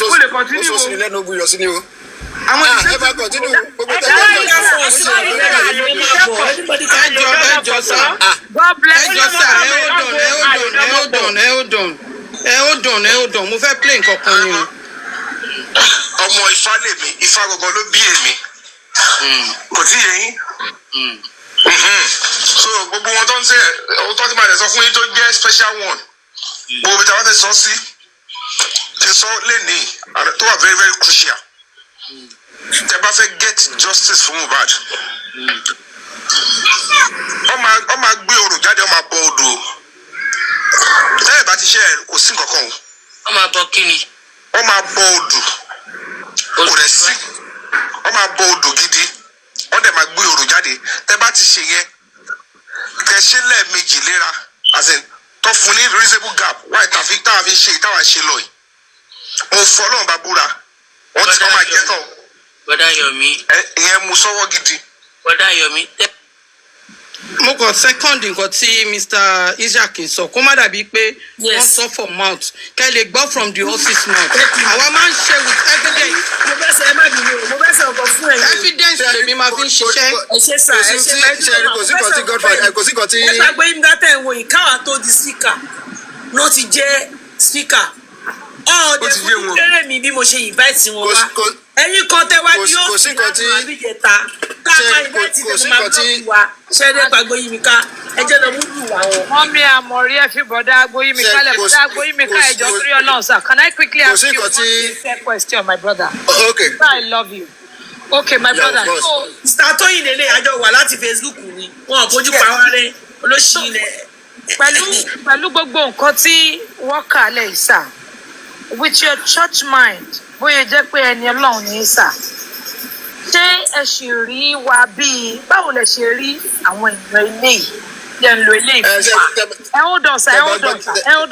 ó lè continue o. ó sọ sí lẹ́nu ogun yọ sí ni o. Àwọn ti ẹ bá continue gbogbo ẹjọ sá God bless you. hold on mo fẹ́ play nǹkan kan ni. ọmọ Ifá lèmi, Ifá gangan ló bí èmi. Kò tí yé yín. So gbogbo wọn tó ń ṣe ohun tó ti máa lè sọ fún yín tó jẹ́ special one. Gbogbo ìta wọn ti sọ sí ti sọ lẹ́nìí tó wà very very crucial. Tẹ́ bá fẹ́ get justice fún Mohbad. Ó máa gbé orò jáde, ó máa bọ odò. Tẹ́lẹ̀ bá ti ṣe kò sí nǹkan kan o. Ó máa bọ kíni? Ó máa bọ odò. Kò rẹ̀ sí. Ó máa bọ odò gidi. Ó dẹ̀ máa gbé orò jáde. Tẹ́ bá ti ṣe yẹn, kẹ́ ṣe lẹ́ẹ̀mejì léra. As in, tó fún ní reasonable gap. Wáyé táwa fi ṣe ìtawà ṣe lọ yìí. Mo fọ́ Ọlọ́run bá búra. Wọ́n ti kọ́ máa jẹ́ tán. Bọ́dá Yomi. Ìyẹn mú sọ́wọ́ gidi. Bọ́dá Yomi. Mo kàn second nǹkan tí Mr. Isaac sọ kó má dàbí pé wọ́n sọ for mouth kẹ́ lè gbọ́ from the horse's mouth. Àwa máa ń ṣe with evidence. Mo bẹ́ sẹ́ ẹ má bínú mo bẹ́ sẹ́ ọkọ̀ fún ẹ̀yin. Evidence lèmi máa fi ń ṣiṣẹ́. Ẹ ṣe sà ẹ ṣe mẹ́jọ kò sí kan tí Godfather kò sí kan tí. ẹ gbàgbé yín dátà ẹ̀ wò yìí káwa tó di speaker ló ti jẹ́ speaker. Ọ̀ọ́dẹ fún kéré mi bí mo ṣe invite wọn wá. Ẹ̀yin kan tẹ́ wá ní yóò fi láti máa bí jẹta. Táwọn invite tẹ̀ máa blọ́ọ̀kì wa. Ṣẹ́dẹ̀ gbàgbé yín mi ká. Ẹ jẹ́ lọ múlù wá wọn. Mọ́mí àmọ̀rí ẹ fi bọ̀dá Agboyimi kálẹ̀ bọ̀dá Agboyimi ká ẹjọ́ torí Ọlọ́run sir. Can I quickly ask you one fair question, my brother? Okay. I love you. Okay, my brother. So, Mr. Tóyìn lélẹ̀ àjọ wà láti Facebook ni. Wọ́n fojú pa wá rẹ̀ olóṣì ilẹ̀. Pẹ̀lú gbogbo nǹkan tí wọ́n kà lẹ̀ sà, with your church mind, bóyá jẹ́ pé ẹni Ọlọ́run ní sà, ṣé ẹ ṣì rí wa bíi báwo lẹ ṣe rí àwọn èèyàn ilé yìí? Jẹ́ ń lo ilé ìfún wa. Ẹ hold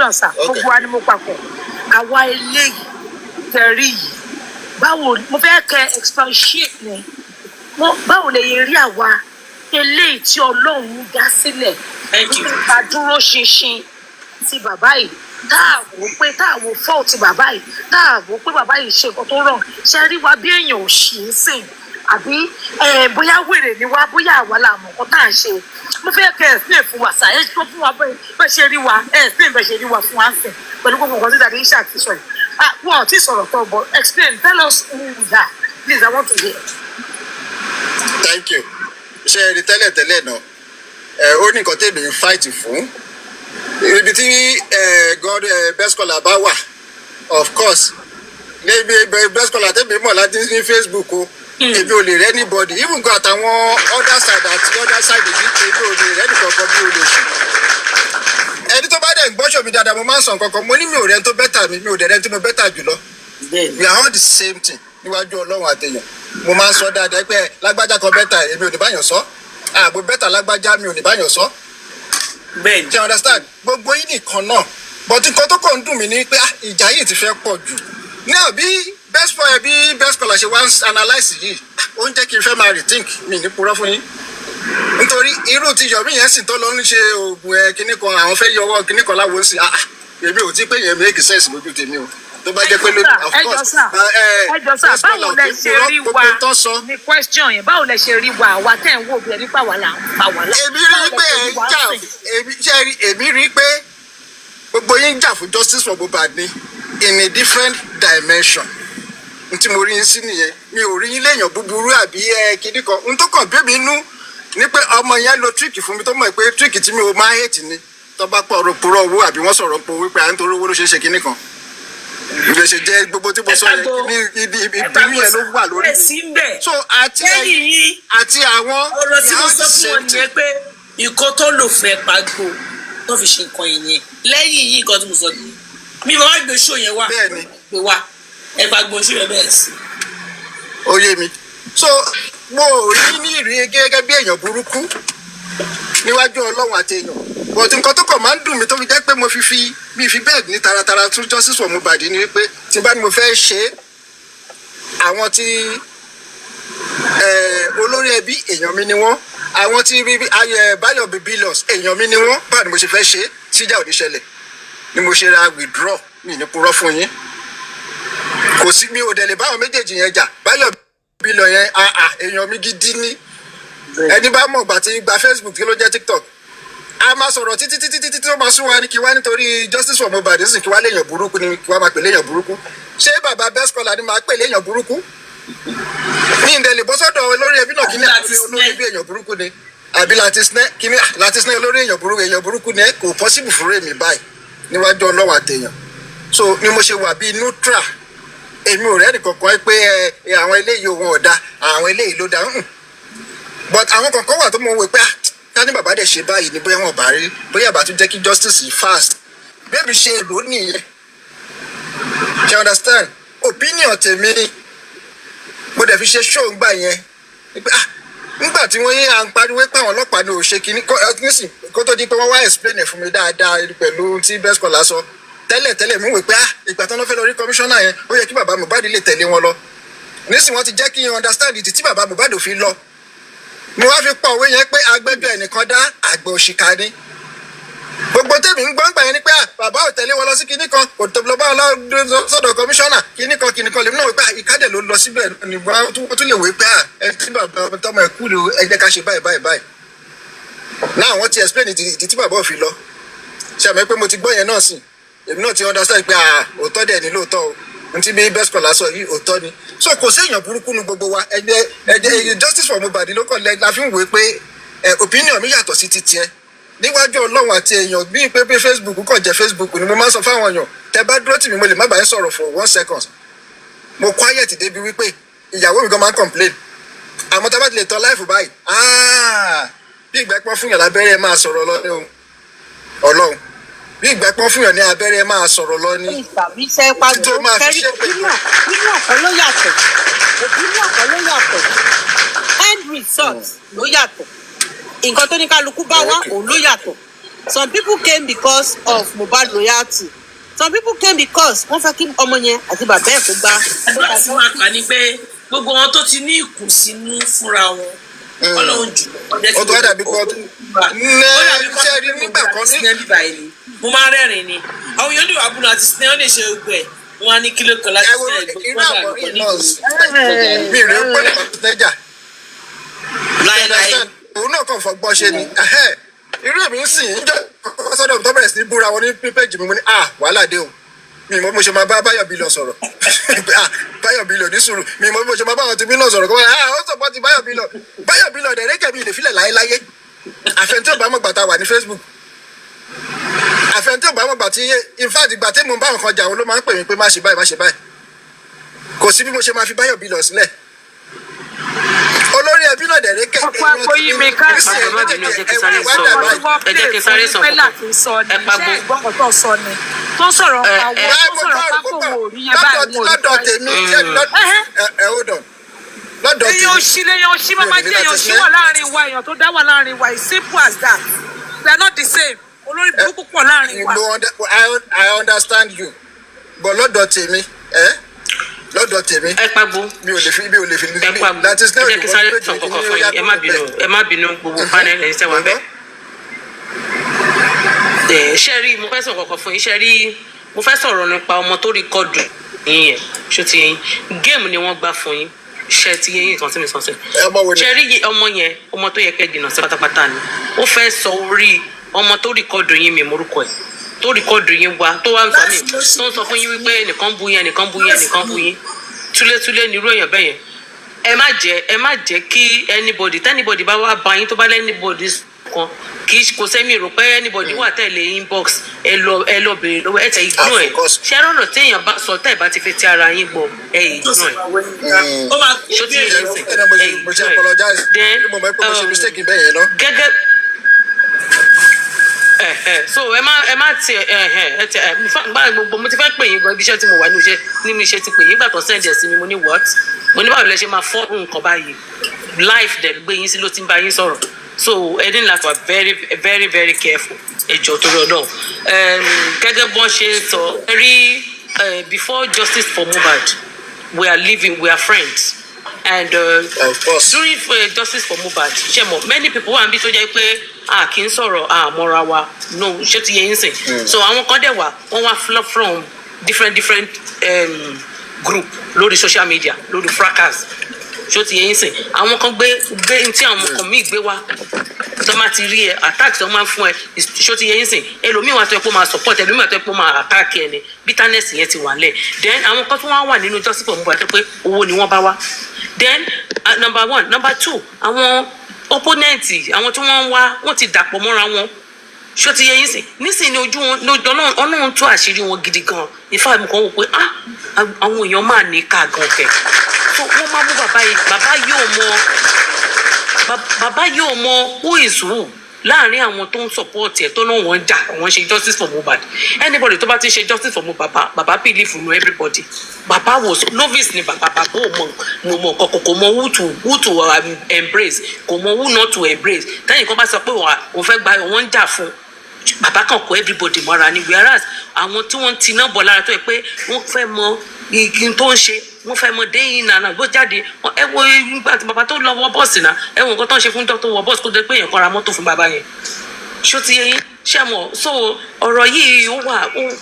on sir. Gbogbo wa ni mo papọ̀. Àwa ilé yìí tẹ̀rí yìí. Báwo mo fẹ́ kẹ́ expatiate ni. Báwo lè yẹ rí àwa eléyìí tí Ọlọ́run dá sílẹ̀? Nípa dúró ṣinṣin ti bàbá yìí. Táàwò fault bàbá yìí. Táàwò pé bàbá yìí ṣe nǹkan tó wrong. Ṣé rí wa bí èèyàn ò ṣì ń sìn? Àbí bóyá wèrè ni wá bóyá àwa la mọ̀ nǹkan tá à ń ṣe. Mo fẹ́ kẹ́ ẹ̀ sílẹ̀ fún wa sà ẹ̀ tó fún wa bẹ́ẹ̀ ṣe rí wa ẹ̀ sílẹ̀ bẹ́ẹ̀ ṣe rí wa fún wa sìn pẹ̀lú gbogbo nǹkan tí dàdé iṣẹ́ àti sọ yìí. Wọ́n ò tí sọ̀rọ̀ tó bọ̀ explain tell us who we are please I want to hear. Thank you. Ṣé ẹ rí tẹ́lẹ̀ náà ó ní nǹkan tèmi ń fight fún ibi tí God best scholar bá wà of course níbi best scholar tèmi mọ̀ láti ní Facebook o èmi ò lè rẹ́ anybody even go àtàwọn other side àti other side èmi ò lè rẹ́ nìkankan bí o lè ṣe. Ẹni tó bá dẹ̀ ń gbọ́sọ̀ mi dáadáa mo máa ń sọ nǹkan kan mo ní mi ò rẹ́ tó bẹ́tà mi ò dẹ̀ rẹ́ tí mo bẹ́tà jùlọ. We are all the same thing níwájú Ọlọ́run àtẹ̀yàn mo máa ń sọ dáadáa pé lágbájá kan bẹ́tà èmi ò ní báyọ̀ sọ àgbo bẹ́tà lágbájá mi ò ní báyọ̀ sọ. Bẹ́ẹ̀ni. Do you understand? Gbogbo yín nìkan náà but nǹkan tó kàn ń dùn mí ni pé ìjà yìí ti fẹ́ pọ̀ jù. Náà bí best scholar ṣe wá ń analyse yìí ó ń jẹ́ kí n fẹ́ máa rethink mi ní purọ́ fún yín. Nítorí irú ti Yomi yẹn sì tó lọ ń ṣe oògùn kinní kan àwọn fẹ́ yọwọ́ kinní kan láwo sí èmi ò tí pé yẹn make sense lójú tèmi o. Tó bá jẹ́ pé of course ẹjọ́ sá báwo lẹ ṣe rí wa ní question yẹn báwo lẹ ṣe rí wa àwa tẹ̀ ń wò bí ẹni pàwọ́ là ń pa wà lá. Èmi rí pé ẹ̀ ń jà èmi rí pé gbogbo yín jà fún justice for Mohbad ni in a different dimension. Ntí mo rí yín sí nìyẹn mi ò rí yín léèyàn búburú àbí kinní kan n tó kàn bí mi nú ní pé ọmọ yẹn lo tíríkì fún mi tó mọ̀ pé tíríkì tí mi ò máa hate ni tó bá pọ̀ purọ́ owó àbí wọ́n sọ̀rọ̀ pọ̀ wípé à ń torí owó ló ṣe é ṣe kinní kan. Ìgbẹ́ ṣe jẹ́ gbogbo tí mo sọ yẹn ní ìbínú yẹn ló wà lórí. So àti àwọn ọ̀rọ̀ tí mo sọ fún wọn nìyẹn pé nǹkan tó lò fẹ́ pàgbó tó fi ṣe nǹkan yẹn nìyẹn lẹ́yìn yìí nǹkan tí mo sọ nìyẹn mi máa gbé ṣó yẹn wá gbé wá ẹ pàgbó ṣó yẹn bẹ́ẹ̀ sí. Ó yé mi so mo rí ní ìrí gẹ́gẹ́ bí èèyàn burúkú níwájú Ọlọ́run àti èèyàn but nǹkan tó kàn máa ń dùn mí tó fi jẹ́ pé mo fi bẹ́ẹ̀ ní taratara tún justice for Mohbad ni wípé tí bá ní mo fẹ́ ṣe àwọn tí olórí ẹbí èèyàn mi ni wọ́n àwọn tí Báyọ̀ Billions èèyàn mi ni wọ́n báwo ni mo ṣe fẹ́ ṣe tíjà ò ní ṣẹlẹ̀ ni mo ṣe ra withdraw mi ní purọ́ fún yín. sí mi ò dẹ̀ lè báwọn méjèèjì yẹn jà báyọ̀ bí lọ yẹn èèyàn mi gidi ní ẹni bá mọ̀ gbà tí gba Facebook kí ló jẹ́ TikTok a máa sọ̀rọ̀ títí tó máa sún wa ní kí wá nítorí justice for Mohbad sì kí wá léèyàn burúkú ni kí wá máa pè léèyàn burúkú ṣé bàbá best scholar ni máa pè léèyàn burúkú ní ìdẹ̀lẹ̀ bọ́sọ̀dọ̀ olórí ẹbí náà kí ní olórí ẹbí èèyàn burúkú ni àbí láti sinẹ́ olórí èèyàn burúkú ni kò possible fún èmi báyìí níwájú ọlọ́wà tèèyàn so ni mo ṣe wà bíi neutral èmi ò rẹ́ni kankan pé àwọn eléyìí òun ọ̀dà àwọn eléyìí ló dá but àwọn kankan wà tó mọ̀ wò pé ká ní bàbá dẹ̀ ṣe báyìí ni bóyá wọn bá rí bóyá bá tún jẹ́ kí justice fast bẹ́ẹ̀ mi ṣe èrò nìyẹn you understand opinion tèmi mo dẹ̀ fi ṣe show ńgbà yẹn nígbà tí wọ́n yé à ń pariwo pé àwọn ọlọ́pàá ni ò ṣe kíní nísìn kó tó di pé wọ́n wá explain ẹ̀ fún mi dáadáa pẹ̀lú tí best scholar sọ tẹ́lẹ̀ mú wò pé ìgbà tán ló fẹ́ lọ rí commissioner yẹn ó yẹ kí bàbá Mohbad lè tẹ̀lé wọn lọ nísìn wọ́n ti jẹ́ kí n understand ìdí tí bàbá Mohbad ò fi lọ mo wá fi pa òwe yẹn pé agbẹ́jọ́ ẹnìkan dá àgbẹ̀ òṣìkà ni gbogbo tèmi ń gbọ́ngbà yẹn ni pé bàbá ò tẹ̀lé wọn lọ sí kinní kan kò tó lọ bá wọn lọ sọ́dọ̀ commissioner kinní kan lèmi náà wò pé ìkádẹ̀ ló lọ síbẹ̀ ni wọ́n tún lè wò pé ẹ tí bàbá tọmọ ẹ kú ló ẹ jẹ́ ká ṣe báyìí náà wọ́n ti explain ìdí tí bàbá ò fi lọ ṣe àmọ́ pé mo ti gbọ́ yẹn náà sìn èmi náà ti understand pé òótọ́ dẹ̀ ní lóòótọ́ o n ti bí best scholar sọ yìí òótọ́ ni so kò séèyàn burúkú nu gbogbo wa ẹgbẹ́ justice for Mohbad ló kàn la fi ń wò pé opinion mi yàtọ̀ sí ti tiẹ̀ níwájú Ọlọ́run àti èèyàn bíi pé Facebook kàn jẹ́ Facebook ni mo máa ń sọ fáwọn èèyàn tẹ bá dúró tì mí mo lè má bàa ń sọ̀rọ̀ for 1 second mo quiet débi wípé ìyàwó mi gan máa ń complain àmọ́ tá a bá ti lè tọ́ láìfù báyìí bí ìgbà pọ́n fún yàn lábẹ́rẹ́ máa sọ̀rọ̀ lọ ní Ọlọ́run bí ìgbà pọ́n fún yàn ní abẹ́rẹ́ máa sọ̀rọ̀ lọ ní tó máa fi ṣe pé ọ̀pọ̀ ló yàtọ̀ end result ló yàtọ̀ nǹkan tó ní kálukú bá wá òun ló yàtọ̀ some people came because of Mohbad loyalty some people came because wọ́n fẹ́ kí ọmọ yẹn àti bàbá ẹ̀ kó gbá. nígbà tí wọ́n kà ní pé gbogbo wọn tó ti ní ìkùnsínú fúnra wọn Ọlọ́run jù ó tó dàbí kọ́ ṣe rí nígbà kan ní. mo máa rẹ́rìn ni àwọn èèyàn lè wà búrò àti sinẹ́ wọ́n lè ṣe gbogbo ẹ̀ wọ́n á ní kílò kan láti sílẹ̀ mi rè é pé tẹ́jà láéláé òun náà kàn fọgbọ́n ṣe ni irú èmi ń sìn níjọ́ sọ́dọ̀ tó bẹ̀rẹ̀ sí ní búra wọn ní pípẹ́jì mi mo ní wàhálà dé o mi mọ̀ mo ṣe máa bá Báyọ̀ Bílọ̀ sọ̀rọ̀ Báyọ̀ Bílọ̀ ní sùúrù mi mọ̀ mo ṣe máa bá àwọn tèmi náà sọ̀rọ̀ kọ́ ó sọ̀pọ̀ ti Báyọ̀ Bílọ̀ dẹ̀rẹ́kẹ̀ mi lè filẹ̀ láéláyé àfẹnití ò bá mọ̀ gbàtà wà ní Facebook àfẹnití ò bá mọ̀ gbà tí in fact ìgbà tí mo bá nǹkan jà òun ló máa ń pè mí pé má ṣe báyìí kò sí bí mo ṣe máa fi Báyọ̀ Bílọ̀ sílẹ̀ olórí ẹbí náà dẹ̀rẹ́ kẹ́ ọ̀pọ̀ àpòyí mi ká ẹ jẹ́ kí sáré sọ ẹ pagbo tó sọ ni tó sọ̀rọ̀ àwọn tó sọ̀rọ̀ pákó wò rí yẹn báyìí wò rí lọ́dọ̀ tèmi lọ́dọ̀ tèmi. èèyàn òṣì máa jẹ́ èèyàn òṣì wà láàrin wa èèyàn tó dá wà láàrin wa it's simple as that they are not the same olórí burúkú pọ̀ láàrin wa. I understand you but lọ́dọ̀ tèmi lọ́dọ̀ tèmi ẹ pagbo mi ò lè fi ẹ pagbo ẹ jẹ́ kí sáré sọ kọ̀kọ̀ fún yín ẹ má bínú gbogbo panel ẹ̀ ṣẹ́wọ̀n bẹ́ẹ̀. ṣe rí mo fẹ́ sọ kọ̀kọ̀ fún yín ṣe rí mo fẹ́ sọ̀rọ̀ nípa ọmọ tó rìkọ́dù yín yẹn ṣó ti yín géèmù ni wọ́n gbà fún yín ṣe ti yín nǹkan tí mi sọ sí. ṣe rí ọmọ yẹn ọmọ tó yẹ kẹ́ jìnnà sí pátápátá ni ó fẹ́ sọ orí ọmọ tó rìkọ́dù yín mi morúkọ ẹ̀ tó rìkọ́dù yín wá tó wá ń sọ mí tó ń sọ fún yín wípé ẹnìkan bú yín túlétúlé nírú èèyàn bẹ́ẹ̀ yẹn ẹ má jẹ́ kí anybody bá wá bá yín tó bá lẹ́ anybody kan kì í kò sẹ́mi rò pé anybody wà tẹ̀lé inbox ẹ lọ bèrè lọ́wọ́ ẹ tẹ̀ ignore ẹ̀ ṣé rọ̀nà téèyàn bá sọ tẹ́ ẹ bá ti fi ti ara yín gbọ́ ẹ ignore ẹ̀ ṣó ti yẹ ẹsẹ̀ gẹ́gẹ́ so ẹ má ti gbogbo mo ti fẹ́ pè yín gan ibi iṣẹ́ tí mo wà nínú iṣẹ́ ti pè yín gbà tó send ẹ̀ sí mi mo ní what mo ní báwo lẹ ṣe máa fọ́ nǹkan báyìí life dẹ̀ gbé yín sí ló ti ń bá yín sọ̀rọ̀ so ẹ ní láti wà very very very careful ẹjọ́ torí Ọlọ́run gẹ́gẹ́ bọ́n ṣe ń sọ ẹ rí before justice for Mohbad we are friends and during justice for Mohbad ṣe mọ̀ many people wà níbi tó jẹ́ pé a kì í sọ̀rọ̀ àmọ́ra wa no ṣé ti yẹ yín sìn so àwọn kan dẹ̀ wà wọ́n wá from different group lórí social media lórí fracas ṣó ti yẹn sìn àwọn kan gbé tí àwọn kan míì gbé wá tó máa ti rí ẹ attack tó máa fún ẹ ṣó ti yẹn sìn ẹlòmíì wà tó yẹ kó máa support ẹlòmíì wà tó yẹ kó máa attack ẹ ní bitterness yẹn ti wà lẹ̀ then àwọn kan tó wà nínú justice for Mohbad pé owó ni wọ́n bá wá then number one number two àwọn opponent àwọn tí wọ́n ń wá wọ́n ti dàpọ̀ mọ́ra wọn ṣó ti yẹ yín sìn nísìnyí ní ojú wọn ọlọ́run tú àṣírí wọn gidi gan ìfá mi kan wò pé àwọn èèyàn máa ní ká gan kẹ so wọ́n máa mú bàbá yóò mọ who is who láàrin àwọn tó ń support ẹ̀ tó náà wọ́n jà wọ́n ṣe justice for Mohbad anybody tó bá ti ṣe justice for Mohbad bàbá believe no everybody bàbá was novice ni bàbá ò mọ kọ̀kọ̀ kò mọ who to embrace kò mọ who not to embrace tẹ́yìn kan bá sọ pé òun fẹ́ gba òun ń jà fún bàbá kan kó everybody mọ́ra ni whereas àwọn tí wọ́n ti náà bọ̀ lára tó yẹ pé wọ́n fẹ́ mọ igi tó ń ṣe wọ́n fẹ́ mọ déyìn náà gbó jáde ẹ wo ìgbà tí bàbá tó lọ wọ bọ́ọ̀sì náà ẹ wo nǹkan tó ń ṣe fún dókítà wọ bọ́ọ̀sì tó dé pé èèyàn kan ra mọ́tò fún bàbá yẹn ṣó ti yẹ yín ṣe mọ̀ so ọ̀rọ̀ yìí ó wà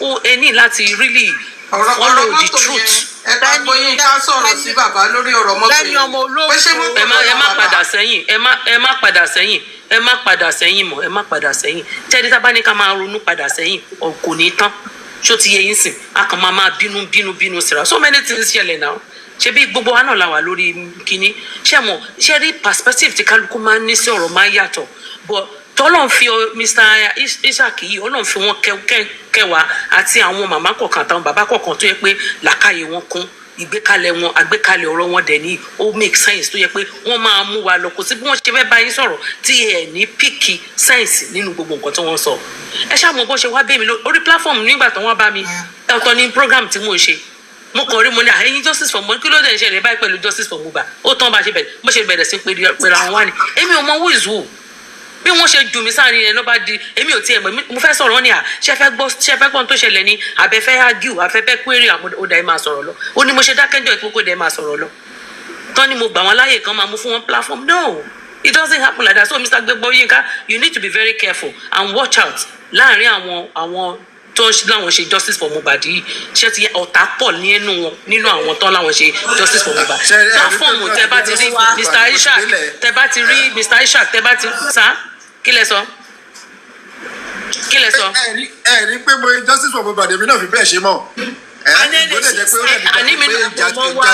ó ẹ ní láti really follow the truth. ẹ bá gbóyin ká sọ̀rọ̀ sí bàbá lórí ọ̀rọ̀ mọ́tò yìí ẹ má padà sẹ́yìn ẹ má padà sẹ́yìn ẹ má padà sẹ́yìn mọ́ ẹ má padà sẹ́yìn tẹ́lẹ̀ tá a bá ní ká máa ronú padà sẹ́yìn kò ní tán ṣó ti yẹ yín sìn a kàn máa bínú síra so many things ṣẹlẹ̀ náà ṣe bí gbogbo wa náà la wà lórí kínní ṣe rí perspective tí kálukú máa ń ní sí ọ̀rọ̀ máa ń yàtọ̀ but tọ́lọ́n fi Mr. Isaac yìí ọlọ́run fi wọn kẹwàá àti àwọn màmá kọ̀ọ̀kan àtàwọn bàbá kọ̀ọ̀kan tó yẹ pé làákàyè wọn kún àgbékalẹ̀ ọ̀rọ̀ wọn dẹ̀ ní ó make sense tó yẹ pé wọ́n máa mú wa lọ kò sí bí wọ́n ṣe fẹ́ bá yín sọ̀rọ̀ tí ẹ̀ ní píkì sáyẹ̀nsì nínú gbogbo nǹkan tí wọ́n sọ ẹ ṣáà mọ̀ bó ṣe wá bẹ́ mi lórí platform nígbà tó wọ́n bá mi ọ̀tọ̀ ní program tí mò ń ṣe mo kàn rí mo ní àyìn justice for Mohbad kí ló dé ń ṣẹlẹ̀ báyìí pẹ̀lú justice for Mohbad ó tán bá ṣe bẹ̀rẹ̀ sí pé àwọn wá ni èmi ò mọ who is who bí wọ́n ṣe jù mí sáàrin ẹ̀ ló bá di èmi ò tiẹ̀ mọ̀ mo fẹ́ sọ̀rọ̀ ní à ṣe fẹ́ gbọ́n tó ṣẹlẹ̀ ní àbẹ̀fẹ́ argue àfẹ́fẹ́ query ó dà ẹ́ máa sọ̀rọ̀ lọ ó ní mo ṣe dákẹ́jọ́ ìpókò dà ẹ́ máa sọ̀rọ̀ lọ tán ni mo gbà wọ́n láyè kan máa mú fún wọn platform no it doesn't happen like that so Mr. Gbegboyinka you need to be very careful and watch out láàrin àwọn tó láwọn ṣe justice for Mohbad yìí ṣé ti ọ̀tá pọ̀ nínú àwọn tó láwọn ṣe justice for Mohbad platform tẹ bá ti rí Mr. Ishaq tẹ bá ti rí Mr. Ishaq tẹ bá ti sá kí lẹ sọ. ẹ rí pé mo justice for Mohbad èmi náà fi bẹ́ẹ̀ ṣe mọ́ àní mi náà mọ̀ wá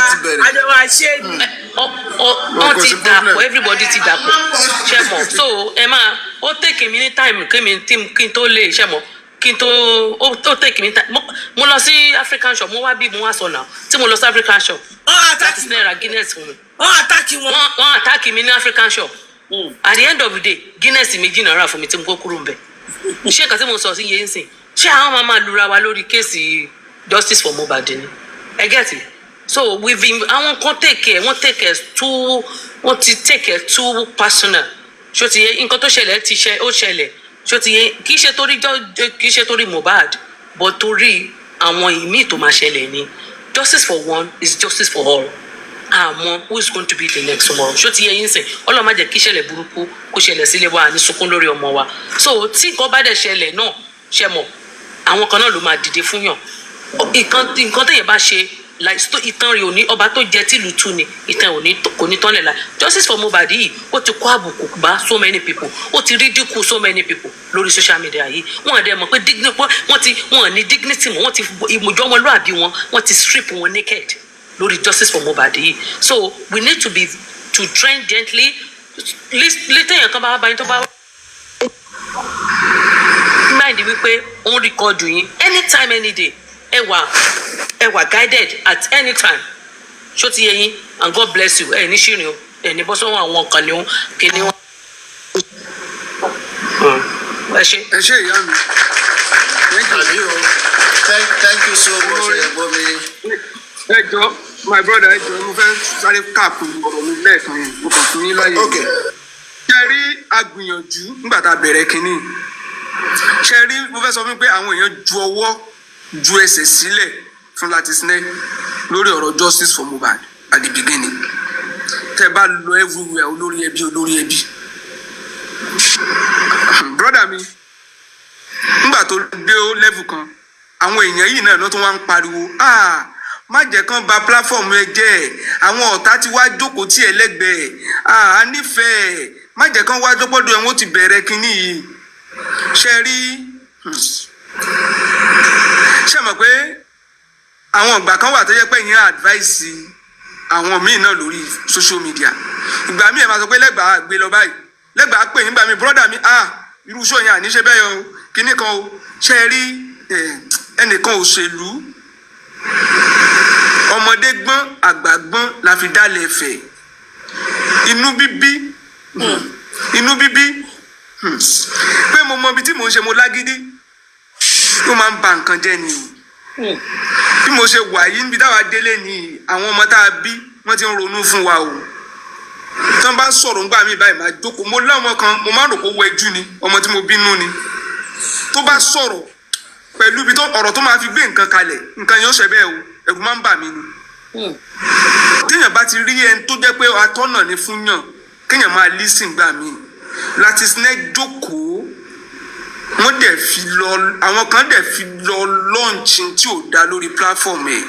àjọwà ṣe wọ́n ti dàpọ̀ everybody ti dàpọ̀ ṣe mọ̀ so ẹ máa ó take mi ní time kí n tó lè ṣe mọ̀ kí n tó ó take mi ní time mo lọ sí African shop mo wá bí mo wá sọ náà tí mo lọ sí African shop láti náírà Guinness fún mi wọ́n àtàkì mi ní African shop at the end of the day Guinness méjì náírà fún mi tí mo kó kúrò ń bẹ̀ ṣé nǹkan tí mo sọ sí yẹn ń sìn ṣé àwọn máa lura wa lórí kéèsì justice for Mohbad ni ẹ get it so we've been àwọn kan wọ́n take care too personal ṣó ti yẹ nǹkan tó ṣẹlẹ̀ ó ṣẹlẹ̀ ṣó ti yẹ kì í ṣe torí Mohbad but torí àwọn ìmíì tó máa ṣẹlẹ̀ ni justice for one is justice for all àmọ́ who is going to be the next tomorrow ṣó ti yẹ yín sìn Ọlọ́run má jẹ́ kí ìṣẹ̀lẹ̀ burúkú kó ṣẹlẹ̀ sílé wa ní sunkún lórí ọmọ wa so tí nǹkan bá dẹ̀ ṣẹlẹ̀ náà ṣe mọ̀ àwọn kan náà ló máa dìde fún yàn nǹkan tẹ̀yẹ̀ bá ṣe ìtàn rẹ̀ òní ọba tó jẹ tìlú tú ni ìtàn òní kò ní tán lẹ̀ la justice for Mohbad yìí ó ti kó àbùkù bá so many people ó ti ridicule so many people lórí social media yìí wọn àdé mọ̀ pé wọn ní dignity mọ́ wọn ti ìmùjọ́ ọmọlúàbí wọn ti strip wọn naked lórí justice for Mohbad yìí so we need to trend gently létẹ̀yàn kan bá wá báyìí tó bá mind wípé òun record yín anytime any day ẹ wà guided at any time ṣó ti yẹ yín and God bless you ẹ ní ṣìrìn o ẹ ní bọ́sọ̀ àwọn kan ní wọn kéde wọn. ẹ ṣe ìyá mi thank you so much ẹ̀gbọ́n mi. ẹ jọ my brother ẹ jọ mo fẹ́ sáré káàkiri ọ̀rọ̀ mi lẹ́ẹ̀kan yẹn mo kàn fún yín láyé. ṣe rí agbìyànjú nígbà tá a bẹ̀rẹ̀ kínní ṣe rí mo fẹ́ sọ fún mi pé àwọn èèyàn ju ẹsẹ̀ sílẹ̀ fún láti sinẹ́ lórí ọ̀rọ̀ justice for Mohbad at the beginning tẹ́ bá lọ everywhere olórí ẹbí brother mi nígbà tó dé level kan àwọn èèyàn yìí náà ló tún wá ń pariwo má jẹ́ kán ba platform ẹ jẹ́ àwọn ọ̀tá ti wá jókòó tí ẹ lẹ́gbẹ̀ẹ́ a nífẹ̀ẹ́ má jẹ́ kán wá jókòó ẹ wọ́n ti bẹ̀rẹ̀ kínní yìí ṣe rí ṣe mọ̀ pé àwọn ìgbà kan wà tó yẹ pé yẹn advice àwọn míì náà lórí social media ìgbà míì ẹ máa sọ pé lẹ́gbàá gbé lọ báyìí lẹ́gbàá pè nígbà míì brọ́dà mi irú iṣẹ́ yẹn àníṣe bẹ́ẹ̀ o kínní kan o ṣe rí ẹnìkan òṣèlú ọmọdé gbọ́n àgbà gbọ́n la fi dálẹ̀ ẹ̀fẹ̀ inú bíbí pé mo mọ ibi tí mò ń ṣe mo lágídí ó máa ń ba nǹkan jẹ́ ni o bí mo ṣe wà yìí níbi táwa délé ni àwọn ọmọ tá a bí wọ́n ti ń ronú fún wa o tí wọ́n bá sọ̀rọ̀ ńgbà mí báyìí máa jókòó mo láwọn kan mo máa rò kó wẹjú ni ọmọ tí mo bínú ni tó bá sọ̀rọ̀ pẹ̀lú ibi tó ọ̀rọ̀ tó máa fi gbé nǹkan kalẹ̀ nǹkan yóò ṣe bẹ́ẹ̀ o ẹ̀rù máa ń bà mí ni téèyàn bá ti rí ẹni tó jẹ́ pé atọ́nà ni fún yàn kéèyàn máa lísìn gbà mí láti snake jókòó wọ́n dẹ̀ fi lọ àwọn kan dẹ̀ fi lọ lọ́ọ̀nchì tí ò dá lórí platform ẹ̀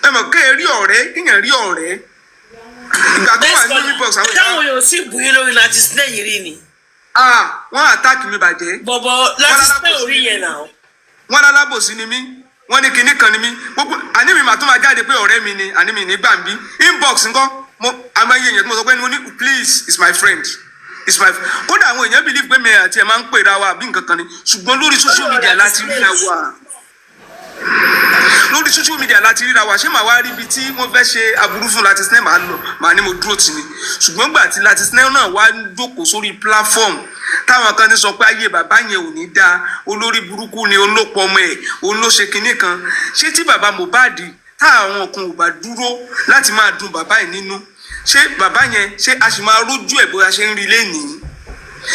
ẹ mọ̀ kéèyàn rí ọ̀rẹ́ kéèyàn rí ọ̀rẹ́ ìgbà tó wà ní inbox àwọn táwọn yóò sì bù yín lórí láti snake rí ni. wọ́n attack mi bàjẹ́. bọ̀bọ̀ láti snake orí yẹn náà. wọ́n lálábòsí ni mí wọ́n ní kinní kan ni mí gbogbo àní mi mà tó máa jáde pé ọ̀rẹ́ mi ni àní mi ní gbàǹbí inbox ńkọ́ àmọ́ iye yẹn tí mo sọ pé mo ní please is my friend is my kódà àwọn èèyàn believe pé mi àti ẹ̀ máa ń pè ra wa àbí nǹkan kan ni ṣùgbọ́n lórí social media láti ríra wa lórí social media láti ríra wa ṣé màá wá rí ibi tí wọ́n fẹ́ ṣe aburú fún láti sinẹ́ màá ní mo dúró tì ní ṣùgbọ́n gbà tí láti sinẹ́ náà wá jókòó sórí platform táwọn kan ní sọ pé ayé bàbá yẹn ò ní dáa olórí burúkú ni olópọ̀ ọmọ ẹ̀ òun ló ṣe kinní kan ṣé tí bàbá Mohbad táwọn kan ò bá dúró láti máa dùn bàbá yìí nínú ṣé bàbá yẹn ṣé a sì máa rójú ẹ̀ bóyá ṣe ń rí lénìí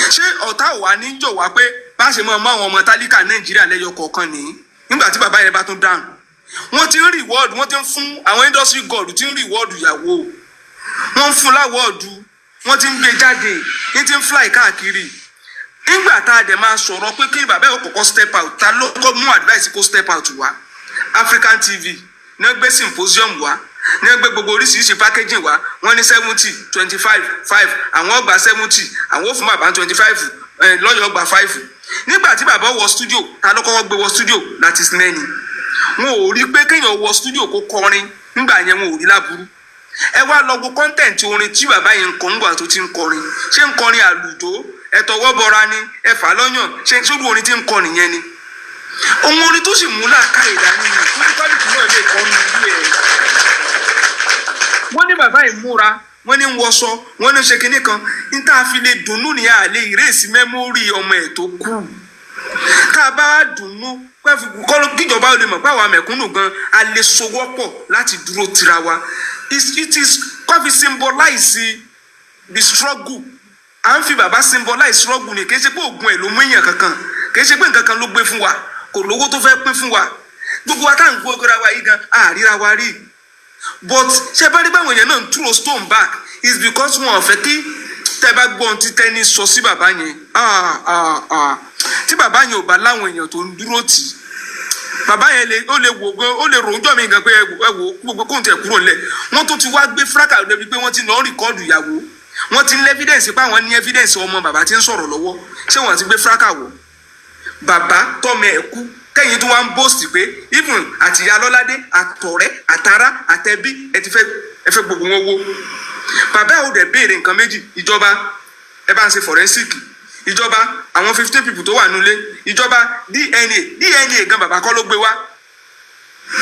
ṣé ọ̀tá ò wá ní jọ̀ wá pé bá ṣe máa mú àwọn ọmọ tálíkà Nàìjíríà lẹ́yọ kọ̀ọ̀kan nìyí nígbà tí bàbá yẹn bá tún dáhùn wọ́n ti ń reward wọ́n ti ń fún àwọn industry god ti ń reward ìyàwó wọ́n ń fún láwọ́ọ̀dù wọ́n ti ń gbé jáde ní ti ń fly káàkiri nígbà tá a dẹ̀ máa sọ̀rọ̀ pé kí bàbá yẹn kọ́kọ́ step out ta ló kọ́ mú advice kó step out wá African TV ní gbé symposium wá ní gbé gbogbo oríṣiríṣi packaging wá wọ́n ní 70 25 5 àwọn ọgbà 70 àwọn ò fún bàbá 25 lọ́yọ̀ ọgbà 5 nígbà tí bàbá wọ studio ta ló kọ́kọ́ gbé wọ studio láti sinẹ́ni wọn ò rí pé kéèyàn wọ studio kó kọrin nígbà yẹn wọn ò rí láburú ẹ wá lọ wo content orin tí bàbá yẹn ń kọ nígbà tó ti ń kọrin ṣé ń kọrin àlùjọ ẹ tọwọ́ bọra ni ẹ fà lọ́yàn ṣé sórí orin tí ń kọ nìyẹn ni ohun orin tó sì mú làákà ìdání ni tó ní kálukú náà lè kọ́ ní ilé ẹ̀. wọ́n ní bàbá yìí múra wọ́n ní ń wọṣọ wọ́n ní ń ṣe kinní kan ní tá a fi lè dùnnú ní àlè ìrèsì mẹ́mórì ọmọ ẹ̀ tó kù tá a bá dùnnú kíjọba lè mọ̀ pé àwọn mẹ̀kúnnù gan a lè sowọ́pọ̀ láti dúró tira wa it is kọ́fi symbolize the struggle à ń fi bàbá symbolize struggle ni kì í ṣe pé oògùn ẹ̀ ló mú èèyàn kankan kì í ṣe pé nǹkan kan ló gbé fún wa kò lówó tó fẹ́ pín fún wa gbogbo wa tá à ń gbó gbéra wa yìí gan àríra wa rí but ṣe bá rí báwọn èèyàn náà ń throw stone back is because wọn ò fẹ́ kí tẹ́ bá gbọ́ ohun tí tẹ́ni sọ sí bàbá yẹn tí bàbá yẹn ò bá láwọn èèyàn tó ń dúró tì í bàbá yẹn ó lè wò gan ó lè ròjọ́ mi gan pé ẹ wò gbogbo kóhùn tẹ̀ kúrò nílẹ̀ wọ́n tó ti wá gbé fúrákà débi pé wọ́n ti lọ́ọ́ rìkọ́ọ̀dù ìyàwó wọ́n ti ń lé evidence pé àwọn ní evidence ọmọ bàbá tí ń sọ̀rọ̀ lọ́wọ́ ṣé wọ́n ti gbé fúrákà wọ̀ bàbá tọ́mọ ẹ̀ kú kẹ́yìn tó wá ń boast pé even àtìyá lọ́ládé àtọ̀rẹ́ àtará àtẹbí ẹ fẹ́ gbogbo wọn wó bàbá ò dẹ̀ béèrè nǹkan méjì ìjọba ẹ bá ń ṣe forensic ìjọba àwọn 15 people tó wà nílé ìjọba DNA gan bàbá kọ́ ló gbé wá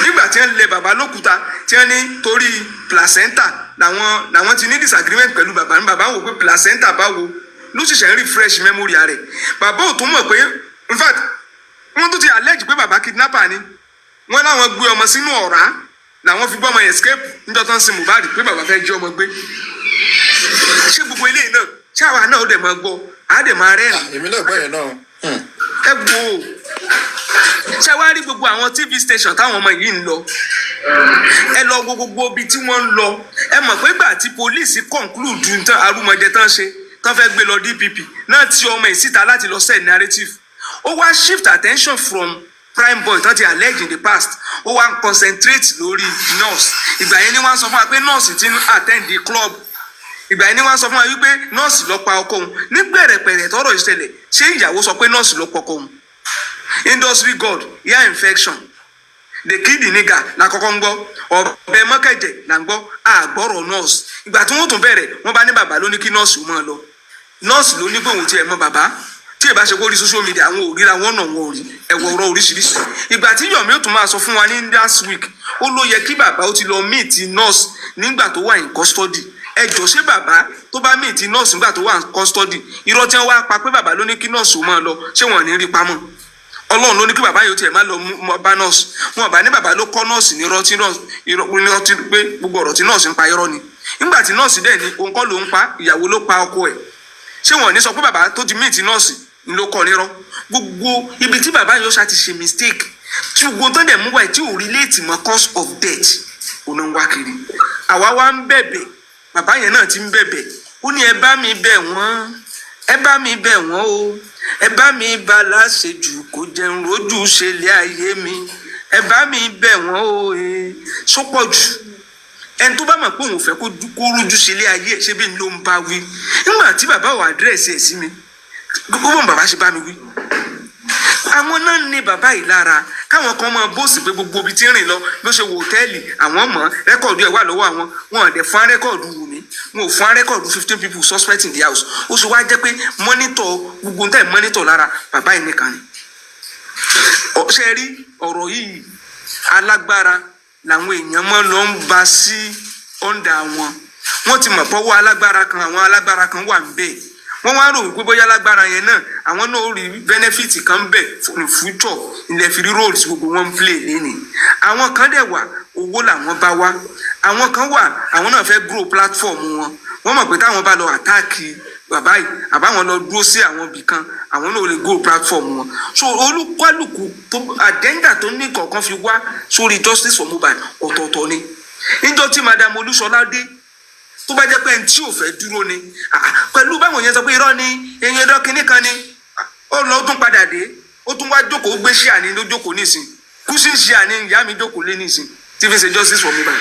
nígbà tí wọ́n lé bàbá lókúta tí wọ́n ní torí placenta làwọn ti ní disagreement pẹ̀lú bàbá ní bàbá wò pé placenta báwo ló sì ṣe ń refresh memory rẹ̀ bàbá ò tó mọ̀ pé in fact wọ́n tó ti allege pé bàbá kidnapper ni wọ́n láwọn gbé ọmọ sínú ọ̀rá làwọn fi gbọ́ ọmọ escape níjọ́ tó ń sin Mohbad pé bàbá fẹ́ jí ọmọ gbé ṣé gbogbo eléyìí náà ṣé àwa náà ó dẹ̀ máa gbọ́ á dẹ̀ máa rẹ́rìn. èmi náà gbọ́ yẹn náà. ẹ wo ṣé wàá rí gbogbo àwọn TV station táwọn ọmọ yìí ń lọ ẹ lọ gbogbo ibi tí wọ́n ń lọ ẹ mọ̀ pé gbà tí police conclude nǹkan arúmọjẹ tán ṣe tán fẹ́ gbé lọ DPP náà tí ọmọ yìí síta láti lọ send narrative ó wá shift attention from prime boy tán ti allege in the past ó wá ń concentrate lórí nurse ìgbà yẹn ni wọ́n sọ fún wa pé nurse ti ń attend the club ìgbà yẹn ni wọ́n sọ fún wa wípé nurse ló pa ọkọ òun nígbẹ̀rẹ̀pẹ̀rẹ̀ tọ́rọ̀ ìṣẹ̀lẹ̀ ṣé ìyàwó sọ pé nurse ló pọkọ òun industry god ear infection the kidney nigga la kọ́kọ́ ń gbọ́ ọ̀bẹ mọ́kẹ̀jẹ̀ là ń gbọ́ àgbọ̀rọ̀ nurse ìgbà tí wọ́n tún bẹ̀rẹ̀ wọ́n bá ní bàbá ló ní kí nurse máa lọ nurse ló ní pé òun tiẹ̀ mọ bàbá tí ìbá ṣe kó rí social media àwọn òríra wọn náà wọn ò rí ẹ̀wọ̀ ọ̀rọ̀ oríṣiríṣi ìgbà tí Yomi ó tún máa sọ fún wa ní last week ó ló yẹ kí bàbá ó ti lọ meet nurse nígbà tó wà in custody ẹjọ́ ṣé bàbá tó bá meet nurse nígbà tó wà in custody irọ́ tí wọ́n wá pa pé bàbá ló ní kí nurse ó máa lọ ṣé wọ́n ní rí pamọ́ Ọlọ́run ló ní kí bàbá yóò tiẹ̀ má lọ bá nurse wọn bá ní bàbá ló kọ́ nurse ní irọ́ tí pé gbogbo ọ̀rọ̀ tí nurse ń pa irọ́ ni nígbà tí nurse dẹ̀ ní òun kọ́ ló ń pa ìyàwó ló pa ọkọ ẹ̀ ṣé wọ́n ní sọ pé bàbá tó ti meet nurse ló kọ́ nírọ́ gbogbo ibi tí bàbá yóò ṣá ti ṣe mistake tí gbogbo tó dẹ̀ mú wáyé tí ò relate mọ́ cause of death òun náà ń wá kiri àwa wá ń bẹ̀bẹ̀ bàbá yẹn náà ti ń bẹ̀bẹ̀ ó ní ẹ bá mi bẹ̀ wọ́n o ẹ bá mi bá láṣejù kò jẹun rojú ṣe lé ayé mi ẹ bá mi bẹ̀ wọ́n o sọ́pọ̀ jù ẹni tó bá mọ̀ pé òun fẹ́ kó rújú ṣe lé ayé ṣé bí ló ń bá wí nígbà tí bàbá wà àdírẹ́sì ẹ̀ sí mi gbogbo bàbá ṣe bá mi wí àwọn náà ní bàbá yìí lára káwọn kan máa bóòsì pé gbogbo ibi tí ń rìn lọ ló ṣe wò hòtẹ́ẹ̀lì àwọn mọ̀ rẹ́kọ̀dù ẹ̀ wà lọ́wọ́ àwọn wọn ò dẹ̀ fún rẹ́kọ̀dù Wunmi wọn ò fún rẹ́kọ̀dù 15 people suspect in the house ó ṣe wá jẹ́ pé mọ́nítọ̀ gbogbo nǹkan mọ́nítọ̀ lára bàbá yìí nìkan ni. ṣe rí ọ̀rọ̀ yìí alágbára làwọn èèyàn mọ́ lọ ń bá sí ọ̀ǹda wọn ti mọ̀ pọ́wọ́ alágbára kan àwọn alágbára kan wà ń bẹ́ẹ̀ wọ́n wá rò wípé bóyá lágbára yẹn náà àwọn náà ó rí benefit kan bẹ̀ fún future ilẹ̀ fi rí roles gbogbo wọn ń play lẹ́nì àwọn kan dẹ̀ wà owó làwọn bá wá àwọn kan wà àwọn náà fẹ́ grow platform wọ́n mọ̀ pé táwọn bá lọ attack bàbá yìí àbáwọn lọ dúró sí àwọn ibì kan àwọn náà lè grow platform wọn so olúkálùkù tó agenda tó ní kọ̀ọ̀kan fi wá sórí justice for Mohbad ọ̀tọ̀ọ̀tọ̀ ni níjọ́ tí madam Olúṣọlá dé tó bá jẹ́ pé ẹni tí ò fẹ́ dúró ni pẹ̀lú báwọn yẹn sọ pé irọ́ ni eyín ẹ̀dọ́ kínní kan ni ó lọ ó tún padà dé ó tún wá jókòó gbé ṣíà ní ló jókòó nísìn kùsì ṣíà ní ìyá mi jókòó lé nísìn tí fi ṣe justice for Mohbad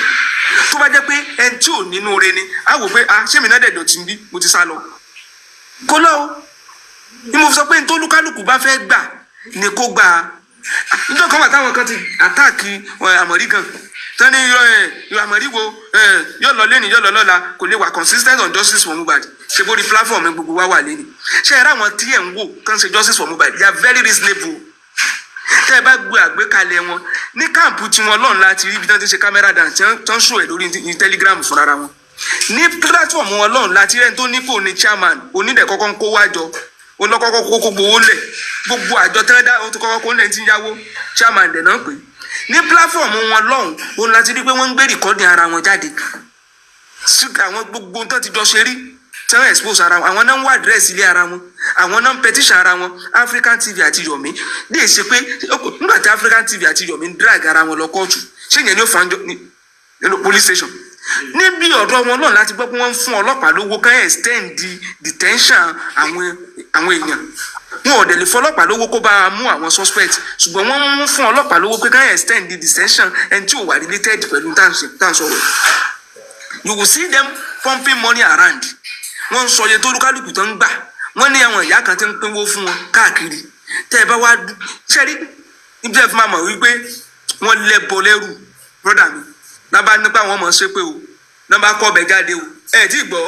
tó bá jẹ́ pé ẹni tí ò nínú re ni á wò pé ṣé mi náà dẹ̀ dọ̀tí ń bí mo ti sá lọ kó lọ́wọ́ ni mo sọ pé ní tó lúkálùkù bá fẹ́ gbà ni kó gbà á níjọ́ kan wà táwọn kan ti àtáàkì àmọ̀rí kan tani yọ àmọ̀ríwo yọ lọ lẹ́ni yọ lọ lọ́la kò lè wà consistent on justice for Mohbad ṣe bó di platform gbogbo wa wà lẹ́ni ṣe ẹ̀rọ àwọn tí ẹ̀ ń wò kàn ṣe justice for Mohbad they are very reasonable tẹ́ ẹ bá gbé àgbékalẹ̀ wọn ní káàmpù tí wọn lọ́nà láti rí ibi tí wọ́n ti ṣe camera dance tí wọ́n ṣò ẹ̀ lórí Telegram fúnra wọn ní platform wọn lọ́nà láti rẹ́ni tó ní kò ní chairman onídẹ̀ẹ́kọ́kọ́ ń kó wájọ olọ́kọ́kọ́ kókó gbowó lẹ̀ gbogbo àjọ tẹ́lẹ̀dá ó ti kọ́kọ́ kó lẹ̀ tí ń yáwó chairman dẹ̀ náà pé ní pílàfọ̀mù wọn lọ́hùn òun láti rí pé wọ́n ń gbé rìkọ́dì ara wọn jáde sí àwọn gbogbo tó ti jọ ṣe rí tí wọ́n expose ara wọn àwọn náà ń wá àdírẹ́sì ilé ara wọn àwọn náà ń petition ara wọn African TV àti Yomi dé ṣe pé nígbà tí African TV àti Yomi ń drag ara wọn lọ kóòtù ṣé ìyẹn ní ó fàájọ ní police station níbi ọ̀dọ̀ wọn náà láti gbọ́ pé wọ́n ń fún ọlọ́pàá lówó kan extend the detention àwọn èèyàn wọn ò dẹ̀ lè fọlọ́pàá lówó kó bá a mú àwọn suspect ṣùgbọ́n wọ́n ń fún ọlọ́pàá lówó pé kan extend the detention ẹni tí ò wà related pẹ̀lú tá à ń sọ̀rọ̀ you will see them pumping money around wọ́n ń sọ iye tó lúkálùkù tó ń gbà wọ́n ní àwọn ìyá kan tí ń pínwó fún wọn káàkiri tẹ́ ẹ bá wá ṣẹ́rí níbi ẹ̀ fi máa mọ̀ wípé wọ́n lẹ́bọ lẹ́rù brother mi lábá nípa àwọn ọmọ ṣépè o lábá kọ́ ọbẹ̀ jáde o ẹ̀ tí gbọ́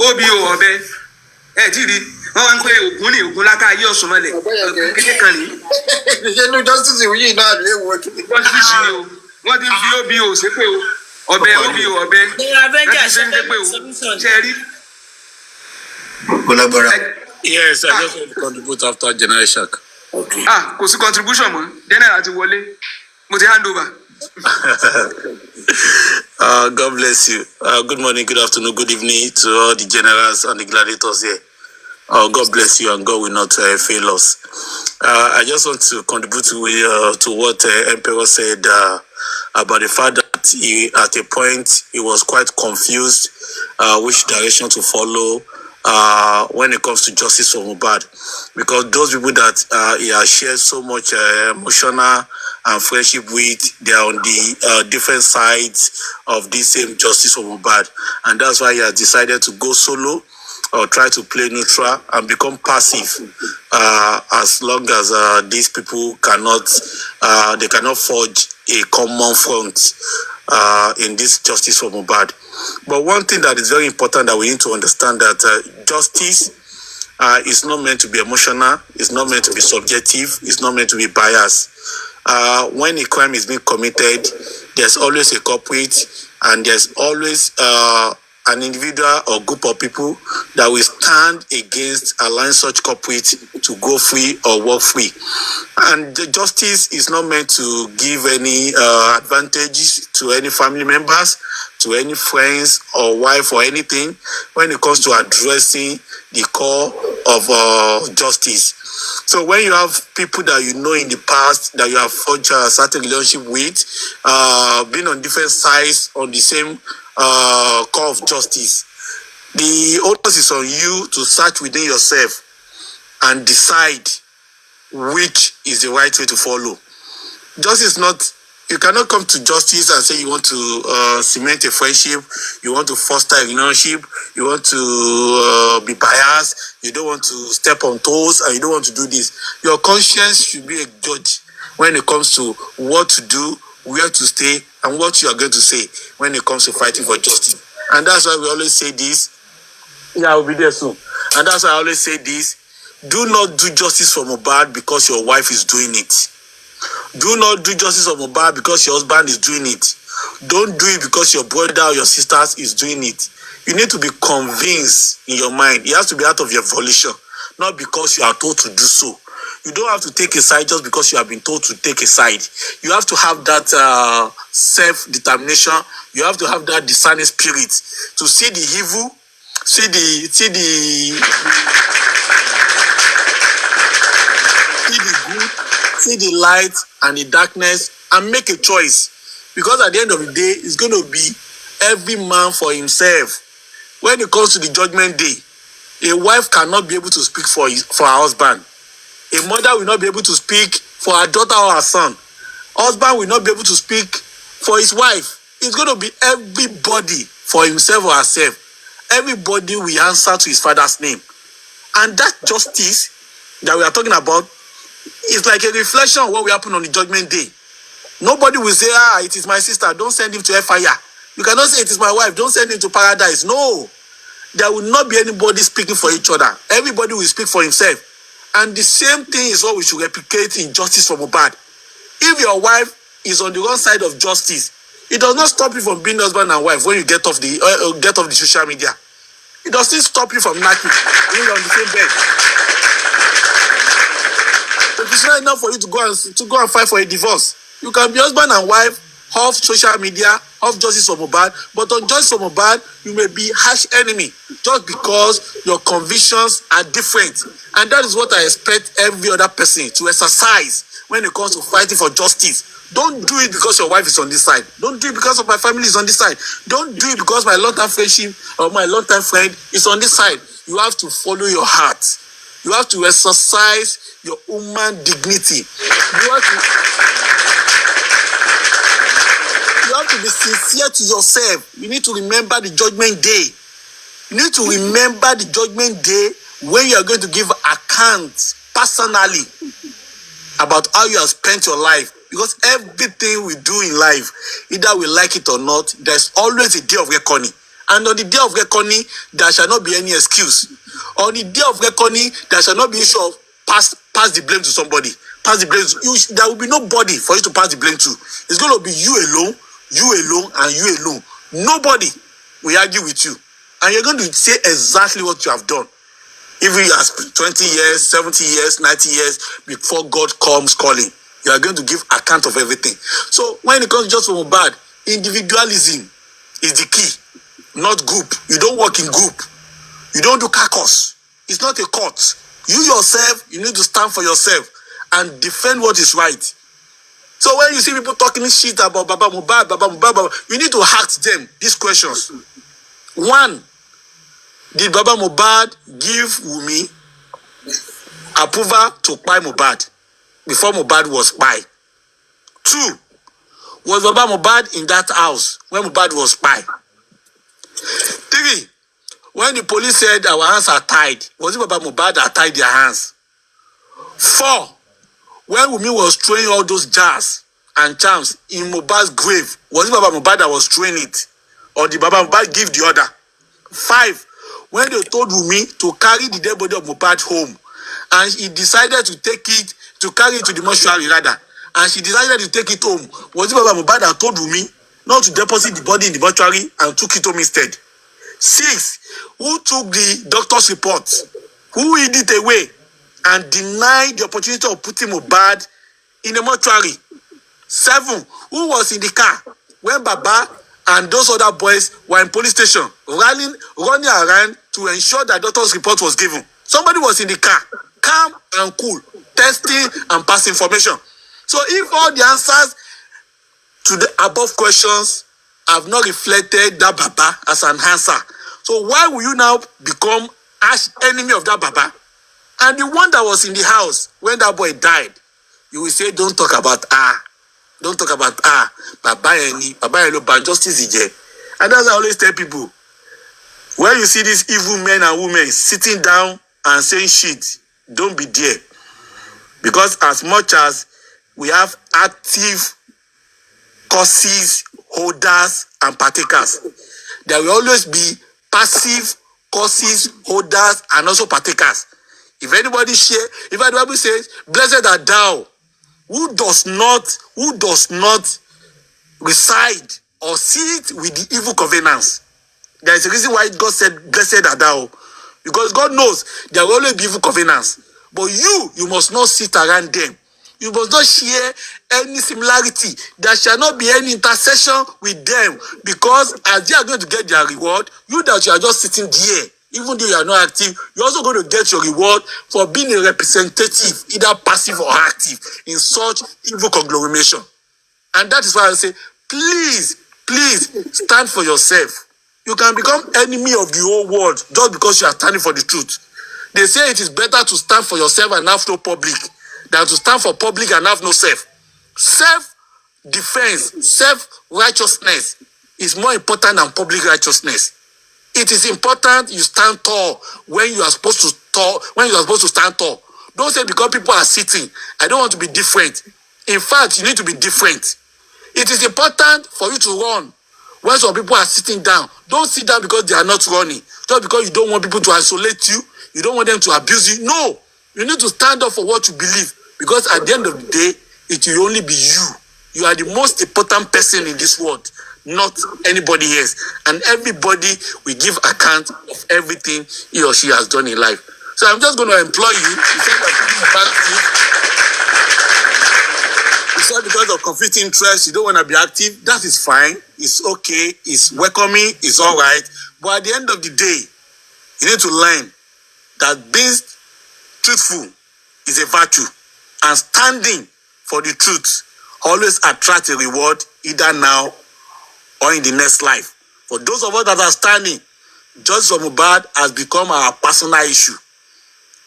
óbí o ọ̀bẹ ẹ̀ tí rí wọ́n wá ń pè ògún ní ògún láká ayé ọ̀sùn mọ́lẹ̀ kékeré kan ní. ṣé ní justice yìí náà lè wọ kí. justice ni o wọ́n ti fi óbí o ṣépè o ọ̀bẹ óbí o ọ̀bẹ láti ṣe ń ṣépè o ṣe rí. Yes, I just want to contribute after General Shark. Okay. Kò sí contribution mọ́ General ti wọlé mo ti hand over. God bless you. Good morning, good afternoon, good evening to all the generals and the gladiators here. God bless you and God will not fail us. I just want to contribute to what Emperor said about the fact that he, at a point, he was quite confused which direction to follow when it comes to justice for Mohbad, because those people that he has shared so much emotional and friendship with, they are on the different sides of this same justice for Mohbad, and that's why he has decided to go solo or try to play neutral and become passive, as long as these people cannot forge a common front in this justice for Mohbad. But one thing that is very important that we need to understand that justice is not meant to be emotional, it's not meant to be subjective, it's not meant to be biased. When a crime is being committed, there's always a culprit, and there's always an individual or group of people that will stand against allowing such culprits to go free or walk free. And the justice is not meant to give any advantages to any family members, to any friends or wife or anything when it comes to addressing the core of justice. So when you have people that you know in the past that you have forged a certain relationship with, being on different sides on the same core of justice, the onus is on you to search within yourself and decide which is the right way to follow. Justice not, you cannot come to justice and say you want to cement a friendship, you want to foster a relationship, you want to be biased, you don't want to step on toes, and you don't want to do this. Your conscience should be a judge when it comes to what to do, where to stay, and what you are going to say when it comes to fighting for justice. And that's why we always say this. Yeah, I'll be there soon. And that's why I always say this. Do not do justice for Mohbad because your wife is doing it. Do not do justice for Mohbad because your husband is doing it. Don't do it because your brother or your sisters is doing it. You need to be convinced in your mind. It has to be out of your volition, not because you are told to do so. You don't have to take a side just because you have been told to take a side. You have to have that self-determination. You have to have that discerning spirit to see the evil, see the good, see the light and the darkness, and make a choice. Because at the end of the day, it's going to be every man for himself. When it comes to the judgment day, a wife cannot be able to speak for her husband. A mother will not be able to speak for her daughter or her son. Husband will not be able to speak for his wife. It's going to be everybody for himself or herself. Everybody will answer to his father's name. And that justice that we are talking about is like a reflection of what will happen on the judgment day. Nobody will say, it is my sister, don't send him to fire. You cannot say it is my wife, don't send him to paradise. No. There will not be anybody speaking for each other. Everybody will speak for himself. And the same thing is what we should replicate in justice for Mohbad. If your wife is on the wrong side of justice, it does not stop you from being husband and wife when you get off the social media. It does not stop you from knocking when you're on the same bed. It's not enough for you to go and fight for a divorce. You can be husband and wife off social media, off justice for Mohbad, but on justice for Mohbad, you may be harsh enemy just because your convictions are different. And that is what I expect every other person to exercise when it comes to fighting for justice. Don't do it because your wife is on this side. Don't do it because of my family is on this side. Don't do it because my long-term friendship or my long-term friend is on this side. You have to follow your heart. You have to exercise your human dignity. You have to be sincere to yourself. You need to remember the judgment day. You need to remember the judgment day when you are going to give account personally about how you have spent your life. Because everything we do in life, either we like it or not, there's always a day of reckoning. And on the day of reckoning, there shall not be any excuse. On the day of reckoning, there shall not be issue of pass the blame to somebody. Pass the blame. There will be nobody for you to pass the blame to. It's going to be you alone, and you alone. Nobody will argue with you. And you're going to say exactly what you have done. Even as 20 years, 70 years, 90 years before God comes calling, you are going to give account of everything. So when it comes just from Mohbad, individualism is the key, not group. You don't work in group. You don't do caucus. It's not a court. You yourself, you need to stand for yourself and defend what is right. So when you see people talking shit about Baba Mohbad, you need to ask them these questions. One, did Baba Mohbad give Wunmi approval to Kpaii Mohbad before Mohbad was Kpaii? 2, was Baba Mohbad in that house when Mohbad was Kpaii? 3, when the police said our hands are tied, was it Baba Mohbad that tied their hands? 4, when Wunmi was throwing all those jars and charms in Mohbad's grave, was it Baba Mohbad that was throwing it? Or did Baba Mohbad give the order? 5, when they told Wunmi to carry the dead body of Mohbad home, and he decided to take it, to carry it to the mortuary rather, and she decided to take it home, was it Baba Mohbad that told Wunmi not to deposit the body in the mortuary and took it home instead? 6, who took the doctor's report? Who hid it away and denied the opportunity of putting Mohbad in the mortuary? 7, who was in the car when Baba and those other boys were in police station running around to ensure that doctor's report was given? Somebody was in the car, calm and cool, testing and passing information. So if all the answers to the above questions have not reflected that Baba as an answer, so why will you now become arch enemy of that Baba? And the one that was in the house when that boy died, you will say, don't talk about don't talk about Baba Eni, justice is here. And that's what I always tell people. When you see these evil men and women sitting down and saying shit, don't be there. Because as much as we have active causes, holders, and partakers, there will always be passive causes, holders, and also partakers. If anybody says, blessed are thou, who does not reside or sit with the evil covenants. There is a reason why God said, blessed are thou. Because God knows there will always be evil covenants. But you must not sit around them. You must not share any similarity. There shall not be any intercession with them. Because as they are going to get their reward, you that you are just sitting there, even though you are not active, you're also going to get your reward for being a representative, either passive or active, in such evil conglomeration. And that is why I say, please stand for yourself. You can become enemy of the whole world just because you are standing for the truth. They say it is better to stand for yourself and have no public than to stand for public and have no self. Self-defense, self-righteousness is more important than public righteousness. It is important you stand tall when you are supposed to stand tall. Don't say because people are sitting, I don't want to be different. In fact, you need to be different. It is important for you to run when some people are sitting down. Don't sit down because they are not running. Just because you don't want people to isolate you, you don't want them to abuse you. No, you need to stand up for what you believe. Because at the end of the day, it will only be you. You are the most important person in this world, not anybody else. And everybody will give account of everything he or she has done in life. So I'm just going to implore you, you said because of conflicting interests, you don't want to be active. That is fine. It's okay. It's welcoming. It's all right. But at the end of the day, you need to learn that being truthful is a virtue. And standing for the truth always attracts a reward, either now or in the next life. For those of us that are standing, Justice for Mohbad has become our personal issue.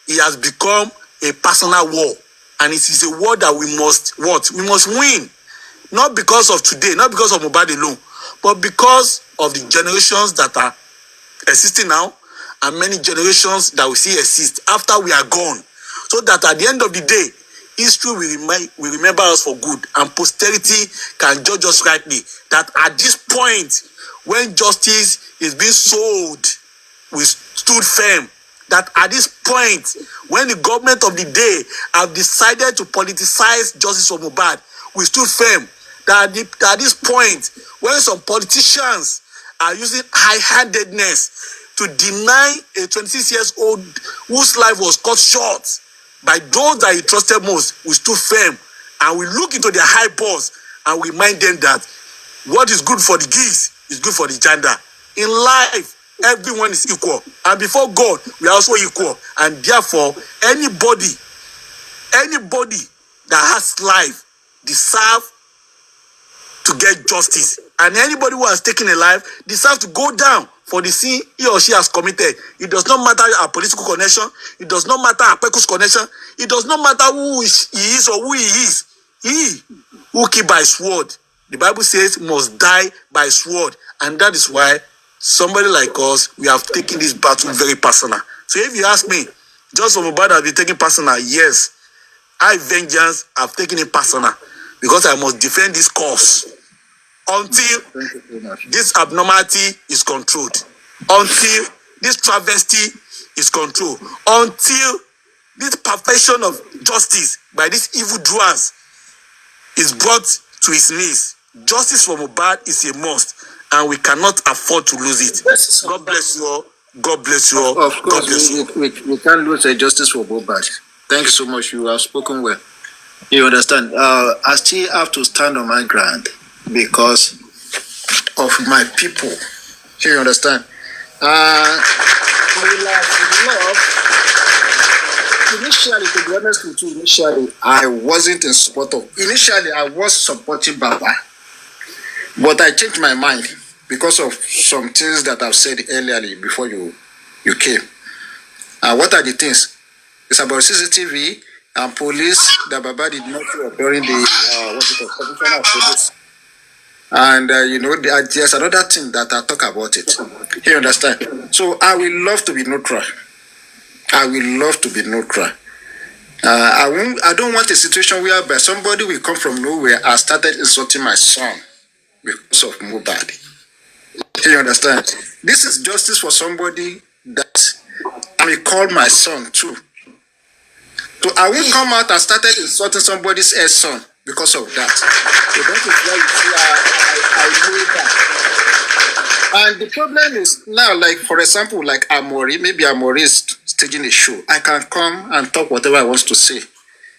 It has become a personal war. And it is a war that we must win. Not because of today, not because of Mohbad alone, but because of the generations that are existing now and many generations that we see exist after we are gone. So that at the end of the day, history will remember us for good, and posterity can judge us rightly. That at this point, when justice is being sold, we stood firm. That at this point, when the government of the day have decided to politicize justice for Mohbad, we stood firm. That at this point, when some politicians are using high-handedness to deny a 26-year-old whose life was cut short by those that he trusted most, we stood firm and we look into their eyeballs and we remind them that what is good for the geese is good for the gander. In life, everyone is equal, and before God, we are also equal. And therefore, anybody that has life deserve to to get justice. And anybody who has taken a life deserves to go down for the sin he or she has committed. It does not matter our political connection. It does not matter our pecus connection. It does not matter who he is or who he is. He who killed by sword, the Bible says, must die by sword. And that is why somebody like us, we have taken this battle very personal. So if you ask me, just Mohbad has been taken personal, yes. I, Vengeance, have taken it personal because I must defend this cause until this abnormality is controlled, until this travesty is controlled, until this perfection of justice by these evildoers is brought to his knees. Justice for Mohbad is a must, and we cannot afford to lose it. God bless you all. God bless you all. Of course, God bless you. we can't lose a justice for Mohbad. Thank you so much. You have spoken well. You understand? I still have to stand on my ground because of my people. You understand? Initially, to be honest with you, initially, I wasn't in support of. Initially, I was supporting Baba, but I changed my mind because of some things that I've said earlier before you came. What are the things? It's about CCTV and police that Baba did not show up during the commissioner of police. And there's another thing that I'll talk about it. You understand? So I will love to be neutral. I will love to be neutral. I don't want a situation whereby somebody will come from nowhere and started insulting my son because of Mohbad. You understand? This is justice for somebody that I may call my son too. So I won't come out and started insulting somebody's son because of that. So that is why I know that. And the problem is now, like for example, like Amori, maybe Amori is staging a show. I can come and talk whatever I want to say.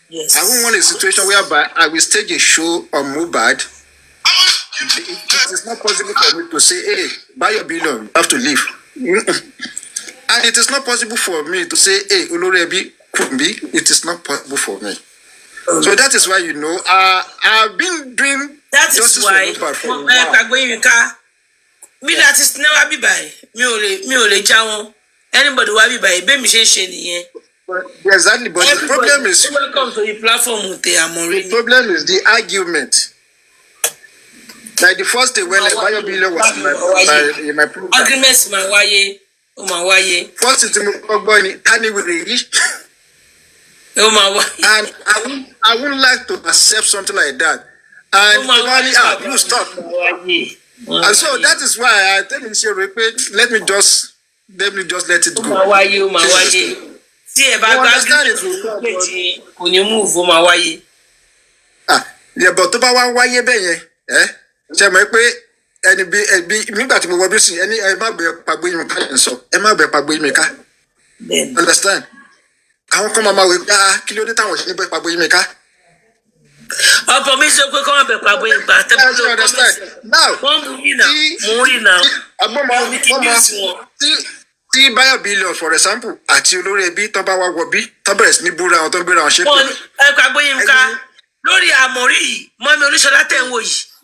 Yes. I won't want a situation whereby I will stage a show on Mohbad. It is not possible for me to say, hey, buy your billion, you have to leave. And it is not possible for me to say, hey, Olorebi Kumbi, it is not possible for me. So that is why, I've been doing that is why me that is never be by me only jawon anybody will be by be me shey exactly, but the problem is welcome to the platform with the Amori. The problem is the argument. Like the first day when Bayo Billion was in my program. Arguments my waye. First thing Tani with the and I wouldn't like to accept something like that. And you stop. And so that is why I tell you, let me just let it go. See understand it. When you move, waye. Yeah, but to ba wa waye be yen, ṣé mo pé ẹni bí nígbà tí mo wọ bí sí ẹni ẹ má bẹ pagbo yin ká ń sọ ẹ má bẹ pagbo yin ká. Understand? Àwọn kan máa wí kí ló dé táwọn ṣe ní bẹ pagbo yin ká. Ọ̀pọ̀ mi sọ pé kọ́ máa bẹ pagbo yin ká. Now, tí Bayo Billion for example àti olórí ẹbí tán bá wá wọ bí tán bẹ̀rẹ̀ sí ní búra wọn tán gbéra wọn ṣe pé. Ẹ pagbo yin ká lórí Àmọ̀rí yìí mọ́mí Olúṣọlá tẹ̀ ń wò yìí.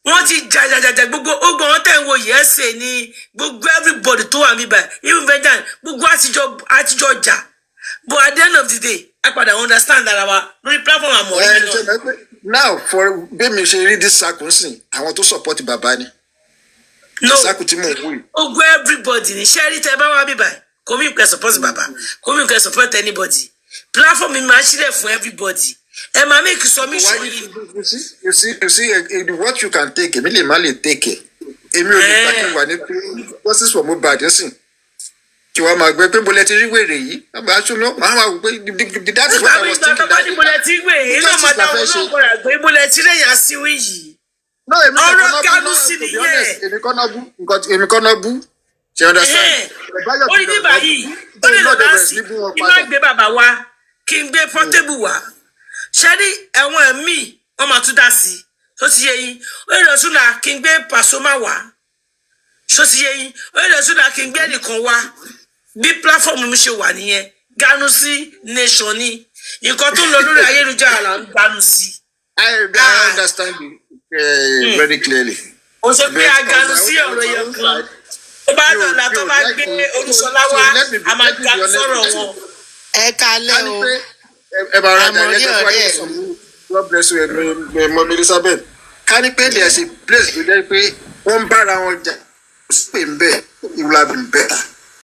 Wọ́n ti jàjàjàjà gbogbo ogbon wọn tẹ̀ ń wò yìí ẹsẹ̀ ní gbogbo everybody tó wà mí báyìí even vegan gbogbo àtijọ́ jà but at the end of the day I padà understand that our lórí platform Àmọ̀rí náà. Now for bí mi ṣe rí this circumstance àwọn tó support bàbá ni. No ogbon everybody ní ṣẹ́rí tẹ bá wà mí báyìí kò mí kẹ́ support bàbá kò mí kẹ́ support anybody platform mi máa ṣílẹ̀ fún everybody. And my make submission. You see, what you can take, Emily Mali take it. What's this for Mohbad? Listen, you are my great bulletary way. I'm actually no, that's what I was thinking. No, Shadi ẹ̀wọ̀n mi wọ́n máa tún dá sí tó ti yé yín ó lè tún là kí n gbé Pasuma wá tó ti yé yín ó lè tún là kí n gbé nìkan wá bí platform mi ṣe wà nìyẹn ganu sí nation ni nǹkan tó ń lọ lórí ayélujára là ń ganu sí. I understand you. very clearly. ó ṣe pé aganu sí ọ̀rọ̀ yẹn kan tó bá dọ̀là tó bá gbé Olúṣọlá wá a máa ga sọ̀rọ̀ wọn. ẹ kalẹ́ o àmọ̀rí ọ̀rẹ́ God bless you mọ Elizabeth ká ní pé there's a place tó jẹ́ pé wọ́n ń bára wọn jà ó sì pè ń bẹ̀ it would have been better